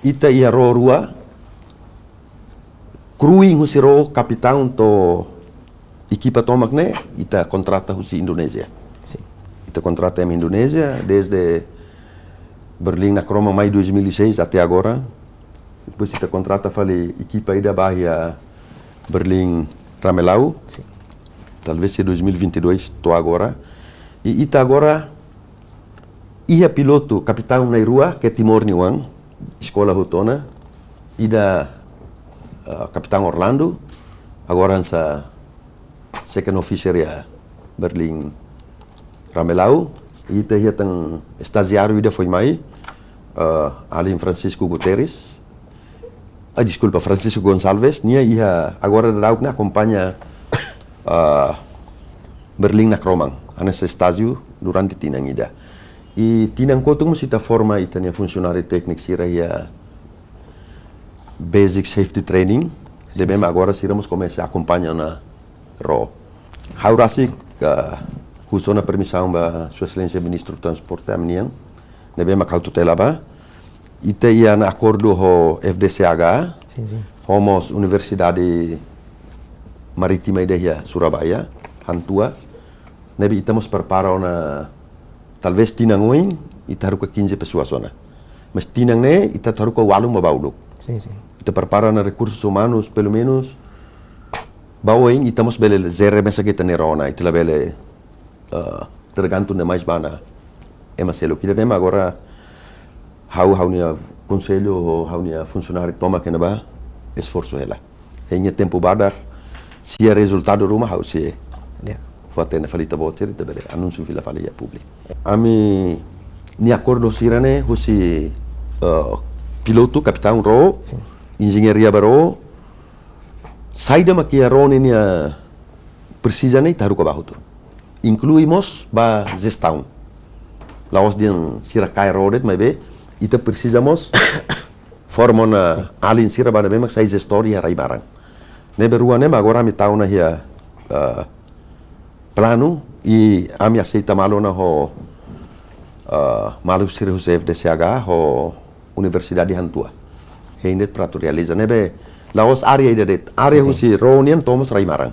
ita ia ro rua, crewing husi ro kapitão to equipa tomak ne, ita contrata husi Indonesia. Sim. Ita contrata em Indonésia desde Berlim na Croma Mai 2006 até agora. Depois ita contrata fale equipa ida Bahia Berlim Ramelau. Sim. Talvez se 2022 to agora. E ita agora ia piloto capitão na rua que é Timor Niwang, escola Hutona. Ida capitão Orlando. Agora sa second officer ya Berlim Ramelau. Ita ia tang estagiário ida foi mai Alim Francisco Guterres. Desculpa, Francisco Gonçalves. Nia ia agora dauk na acompanha Berlim na Kromang. Anes estágio durante tinang ida. E tinang kotung musita forma ita nia funcionário técnico sira ia basic safety training. Debem agora siramos começar a acompanhar na ro. Haurasik husona permissão ba Sua Excelência Ministro do Transporte amnian. Debem makau tutela ba. Ita ia na acordo ho FDCH. Sim. Homos Universidade Maritima ida Surabaya, Hantua. Nebi ita mos prepara na talvez tinang uin ita haru ka 15 pessoas sona. Mas tinang ne ita haru ka 8 mabauluk. Sim. Ita prepara na recursos humanos pelo menos bawing ita mos bele zere mesa kita nerona ita bele tergantung na mais bana emaselo kita nema agora hau nia conselho hau nia funcionário toma que ba esforço ela hanya tempo badak se é resultado rumah hau se fatena falita boter ita bele anúncio vila falia público ami ni acordo sirane husi piloto capitão ro engenharia baro saída makia ro ni precisa nem taru ka bahutu incluímos ba gestão laos din sira kai rodet mai be ita precisamos formona alin sira ba be mak sai gestori rai barang ne berua ne agora mi tauna hia plano e ami aceita malona ho malu sira ho FDCH ho Universidade Hantua hendet pratu realiza ne be laos area ida det area husi ronian tomos rai marang